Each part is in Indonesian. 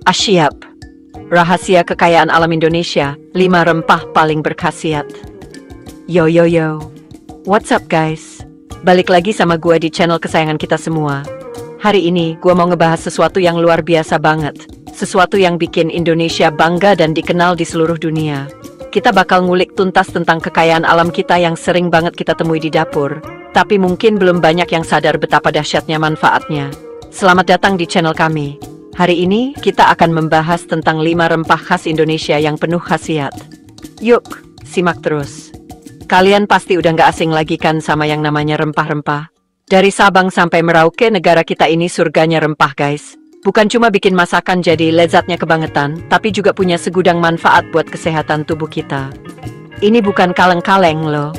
Asyap. Rahasia kekayaan alam Indonesia, 5 rempah paling berkhasiat. Yo yo yo. What's up guys? Balik lagi sama gua di channel kesayangan kita semua. Hari ini gua mau ngebahas sesuatu yang luar biasa banget. Sesuatu yang bikin Indonesia bangga dan dikenal di seluruh dunia. Kita bakal ngulik tuntas tentang kekayaan alam kita yang sering banget kita temui di dapur. Tapi mungkin belum banyak yang sadar betapa dahsyatnya manfaatnya. Selamat datang di channel kami. Hari ini, kita akan membahas tentang 5 rempah khas Indonesia yang penuh khasiat. Yuk, simak terus. Kalian pasti udah nggak asing lagi kan sama yang namanya rempah-rempah. Dari Sabang sampai Merauke, negara kita ini surganya rempah guys. Bukan cuma bikin masakan jadi lezatnya kebangetan, tapi juga punya segudang manfaat buat kesehatan tubuh kita. Ini bukan kaleng-kaleng loh.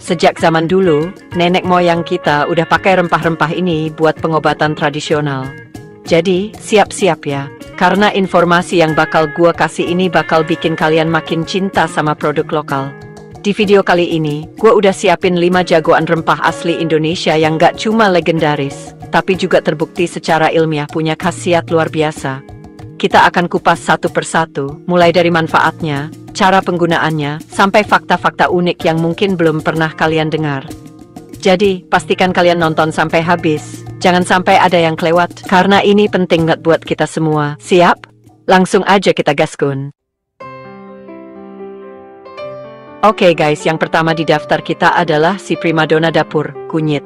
Sejak zaman dulu, nenek moyang kita udah pakai rempah-rempah ini buat pengobatan tradisional. Jadi, siap-siap ya, karena informasi yang bakal gua kasih ini bakal bikin kalian makin cinta sama produk lokal. Di video kali ini, gua udah siapin 5 jagoan rempah asli Indonesia yang gak cuma legendaris, tapi juga terbukti secara ilmiah punya khasiat luar biasa. Kita akan kupas satu persatu, mulai dari manfaatnya, cara penggunaannya, sampai fakta-fakta unik yang mungkin belum pernah kalian dengar. Jadi, pastikan kalian nonton sampai habis. Jangan sampai ada yang kelewat, karena ini penting banget buat kita semua. Siap? Langsung aja kita gaskun. Oke guys, yang pertama di daftar kita adalah si primadona dapur, kunyit.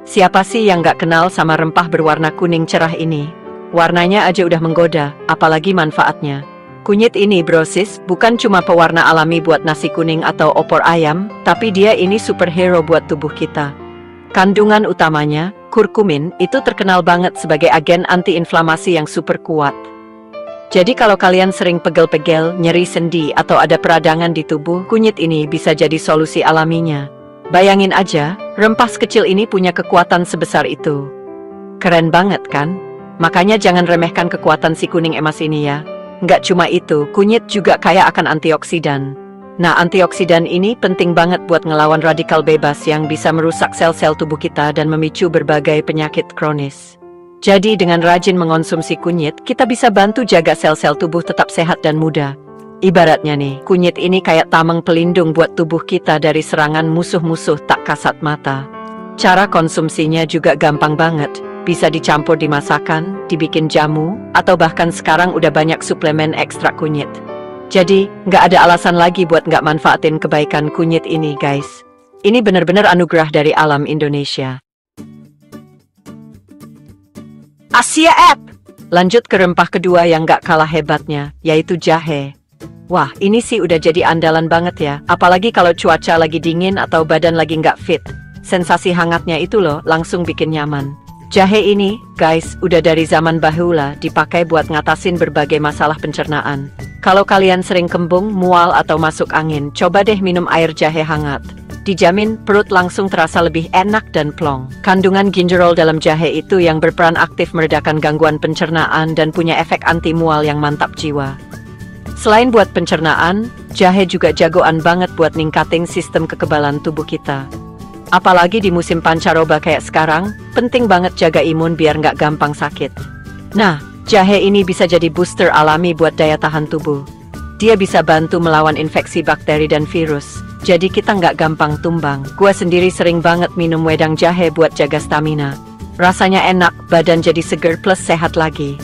Siapa sih yang gak kenal sama rempah berwarna kuning cerah ini? Warnanya aja udah menggoda, apalagi manfaatnya. Kunyit ini brosis, bukan cuma pewarna alami buat nasi kuning atau opor ayam, tapi dia ini superhero buat tubuh kita. Kandungan utamanya, kurkumin, itu terkenal banget sebagai agen anti-inflamasi yang super kuat. Jadi kalau kalian sering pegel-pegel, nyeri sendi, atau ada peradangan di tubuh, kunyit ini bisa jadi solusi alaminya. Bayangin aja, rempah sekecil ini punya kekuatan sebesar itu. Keren banget kan? Makanya jangan remehkan kekuatan si kuning emas ini ya. Nggak cuma itu, kunyit juga kaya akan antioksidan. Nah, antioksidan ini penting banget buat ngelawan radikal bebas yang bisa merusak sel-sel tubuh kita dan memicu berbagai penyakit kronis. Jadi dengan rajin mengonsumsi kunyit, kita bisa bantu jaga sel-sel tubuh tetap sehat dan muda. Ibaratnya nih, kunyit ini kayak tameng pelindung buat tubuh kita dari serangan musuh-musuh tak kasat mata. Cara konsumsinya juga gampang banget. Bisa dicampur di masakan, dibikin jamu, atau bahkan sekarang udah banyak suplemen ekstrak kunyit. Jadi, nggak ada alasan lagi buat nggak manfaatin kebaikan kunyit ini, guys. Ini bener-bener anugerah dari alam Indonesia. Asia App! Lanjut ke rempah kedua yang nggak kalah hebatnya, yaitu jahe. Wah, ini sih udah jadi andalan banget ya, apalagi kalau cuaca lagi dingin atau badan lagi nggak fit. Sensasi hangatnya itu loh, langsung bikin nyaman. Jahe ini, guys, udah dari zaman bahula dipakai buat ngatasin berbagai masalah pencernaan. Kalau kalian sering kembung, mual, atau masuk angin, coba deh minum air jahe hangat. Dijamin perut langsung terasa lebih enak dan plong. Kandungan gingerol dalam jahe itu yang berperan aktif meredakan gangguan pencernaan dan punya efek anti mual yang mantap jiwa. Selain buat pencernaan, jahe juga jagoan banget buat ningkatin sistem kekebalan tubuh kita. Apalagi di musim pancaroba kayak sekarang, penting banget jaga imun biar nggak gampang sakit. Nah, jahe ini bisa jadi booster alami buat daya tahan tubuh. Dia bisa bantu melawan infeksi bakteri dan virus, jadi kita nggak gampang tumbang. Gua sendiri sering banget minum wedang jahe buat jaga stamina. Rasanya enak, badan jadi seger plus sehat lagi.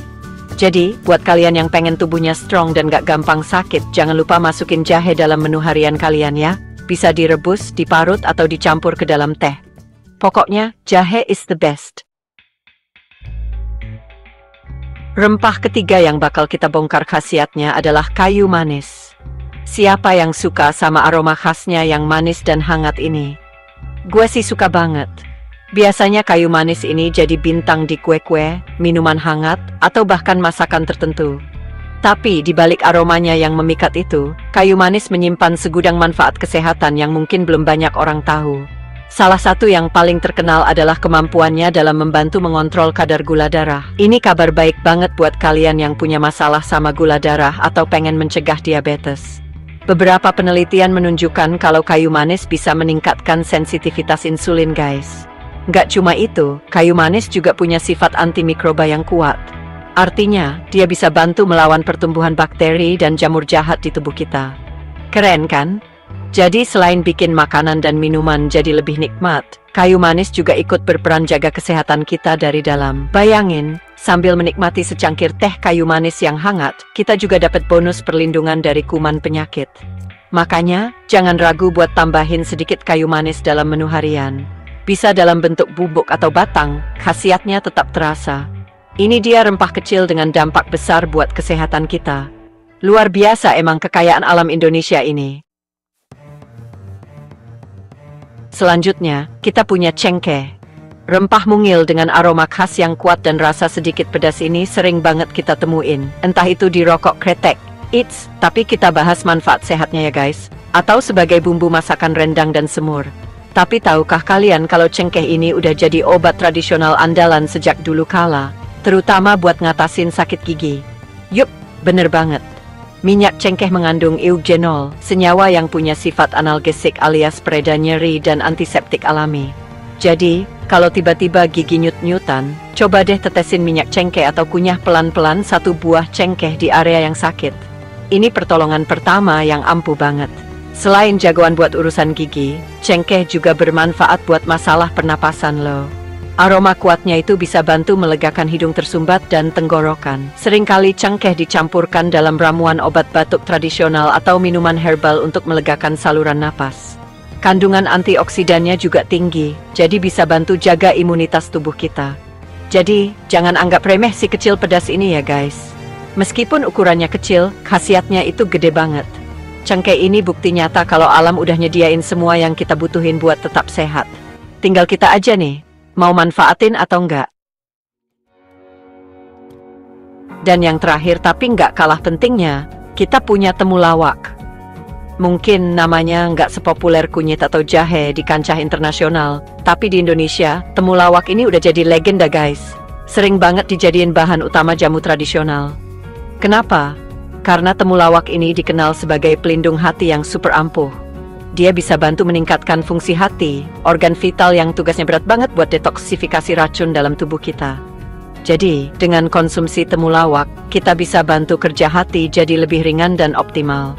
Jadi, buat kalian yang pengen tubuhnya strong dan nggak gampang sakit, jangan lupa masukin jahe dalam menu harian kalian ya. Bisa direbus, diparut, atau dicampur ke dalam teh. Pokoknya, jahe is the best. Rempah ketiga yang bakal kita bongkar khasiatnya adalah kayu manis. Siapa yang suka sama aroma khasnya yang manis dan hangat ini? Gue sih suka banget. Biasanya kayu manis ini jadi bintang di kue-kue, minuman hangat, atau bahkan masakan tertentu. Tapi di balik aromanya yang memikat itu, kayu manis menyimpan segudang manfaat kesehatan yang mungkin belum banyak orang tahu. Salah satu yang paling terkenal adalah kemampuannya dalam membantu mengontrol kadar gula darah. Ini kabar baik banget buat kalian yang punya masalah sama gula darah atau pengen mencegah diabetes. Beberapa penelitian menunjukkan kalau kayu manis bisa meningkatkan sensitivitas insulin, guys. Nggak cuma itu, kayu manis juga punya sifat antimikroba yang kuat. Artinya, dia bisa bantu melawan pertumbuhan bakteri dan jamur jahat di tubuh kita. Keren kan? Jadi selain bikin makanan dan minuman jadi lebih nikmat, kayu manis juga ikut berperan jaga kesehatan kita dari dalam. Bayangin, sambil menikmati secangkir teh kayu manis yang hangat, kita juga dapat bonus perlindungan dari kuman penyakit. Makanya, jangan ragu buat tambahin sedikit kayu manis dalam menu harian. Bisa dalam bentuk bubuk atau batang, khasiatnya tetap terasa. Ini dia rempah kecil dengan dampak besar buat kesehatan kita. Luar biasa emang kekayaan alam Indonesia ini. Selanjutnya, kita punya cengkeh. Rempah mungil dengan aroma khas yang kuat dan rasa sedikit pedas ini sering banget kita temuin. Entah itu di rokok kretek, tapi kita bahas manfaat sehatnya ya guys. Atau sebagai bumbu masakan rendang dan semur. Tapi tahukah kalian kalau cengkeh ini udah jadi obat tradisional andalan sejak dulu kala? Terutama buat ngatasin sakit gigi. Yup, bener banget. Minyak cengkeh mengandung eugenol, senyawa yang punya sifat analgesik alias pereda nyeri dan antiseptik alami. Jadi, kalau tiba-tiba gigi nyut-nyutan, coba deh tetesin minyak cengkeh atau kunyah pelan-pelan satu buah cengkeh di area yang sakit. Ini pertolongan pertama yang ampuh banget. Selain jagoan buat urusan gigi, cengkeh juga bermanfaat buat masalah pernapasan loh. Aroma kuatnya itu bisa bantu melegakan hidung tersumbat dan tenggorokan. Seringkali cengkeh dicampurkan dalam ramuan obat batuk tradisional atau minuman herbal untuk melegakan saluran napas. Kandungan antioksidannya juga tinggi, jadi bisa bantu jaga imunitas tubuh kita. Jadi, jangan anggap remeh si kecil pedas ini ya guys. Meskipun ukurannya kecil, khasiatnya itu gede banget. Cengkeh ini bukti nyata kalau alam udah nyediain semua yang kita butuhin buat tetap sehat. Tinggal kita aja nih, mau manfaatin atau enggak. Dan yang terakhir tapi enggak kalah pentingnya, kita punya temulawak. Mungkin namanya enggak sepopuler kunyit atau jahe di kancah internasional, tapi di Indonesia, temulawak ini udah jadi legenda guys. Sering banget dijadiin bahan utama jamu tradisional. Kenapa? Karena temulawak ini dikenal sebagai pelindung hati yang super ampuh. Dia bisa bantu meningkatkan fungsi hati, organ vital yang tugasnya berat banget buat detoksifikasi racun dalam tubuh kita. Jadi, dengan konsumsi temulawak, kita bisa bantu kerja hati jadi lebih ringan dan optimal.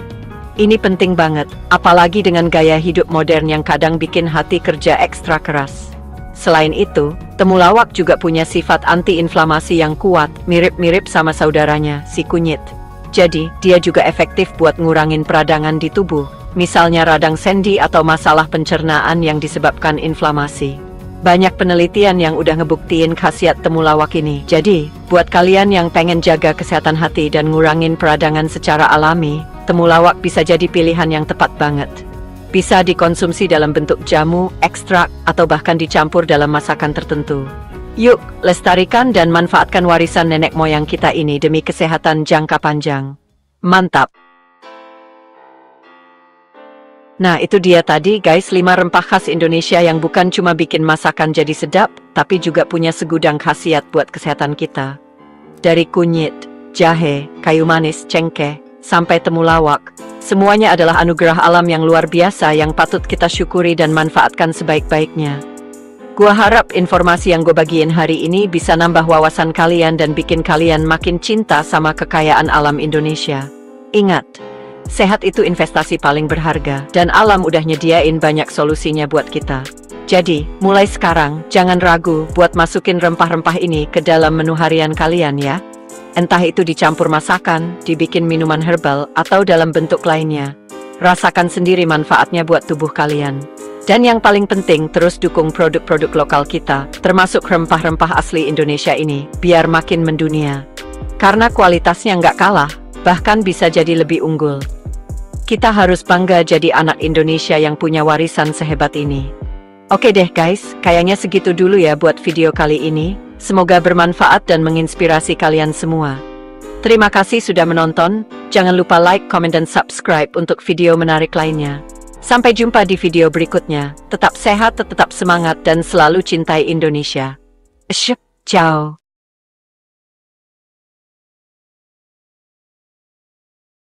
Ini penting banget, apalagi dengan gaya hidup modern yang kadang bikin hati kerja ekstra keras. Selain itu, temulawak juga punya sifat anti-inflamasi yang kuat, mirip-mirip sama saudaranya, si kunyit. Jadi, dia juga efektif buat ngurangin peradangan di tubuh. Misalnya radang sendi atau masalah pencernaan yang disebabkan inflamasi. Banyak penelitian yang udah ngebuktiin khasiat temulawak ini. Jadi, buat kalian yang pengen jaga kesehatan hati dan ngurangin peradangan secara alami, temulawak bisa jadi pilihan yang tepat banget. Bisa dikonsumsi dalam bentuk jamu, ekstrak, atau bahkan dicampur dalam masakan tertentu. Yuk, lestarikan dan manfaatkan warisan nenek moyang kita ini demi kesehatan jangka panjang. Mantap! Nah itu dia tadi guys 5 rempah khas Indonesia yang bukan cuma bikin masakan jadi sedap, tapi juga punya segudang khasiat buat kesehatan kita. Dari kunyit, jahe, kayu manis, cengkeh, sampai temulawak, semuanya adalah anugerah alam yang luar biasa yang patut kita syukuri dan manfaatkan sebaik-baiknya. Gua harap informasi yang gue bagiin hari ini bisa nambah wawasan kalian dan bikin kalian makin cinta sama kekayaan alam Indonesia. Ingat, sehat itu investasi paling berharga, dan alam udah nyediain banyak solusinya buat kita. Jadi, mulai sekarang, jangan ragu buat masukin rempah-rempah ini ke dalam menu harian kalian ya. Entah itu dicampur masakan, dibikin minuman herbal, atau dalam bentuk lainnya. Rasakan sendiri manfaatnya buat tubuh kalian. Dan yang paling penting, terus dukung produk-produk lokal kita, termasuk rempah-rempah asli Indonesia ini, biar makin mendunia. Karena kualitasnya nggak kalah, bahkan bisa jadi lebih unggul. Kita harus bangga jadi anak Indonesia yang punya warisan sehebat ini. Oke deh guys, kayaknya segitu dulu ya buat video kali ini. Semoga bermanfaat dan menginspirasi kalian semua. Terima kasih sudah menonton, jangan lupa like, komen, dan subscribe untuk video menarik lainnya. Sampai jumpa di video berikutnya, tetap sehat, tetap semangat, dan selalu cintai Indonesia. Ciao.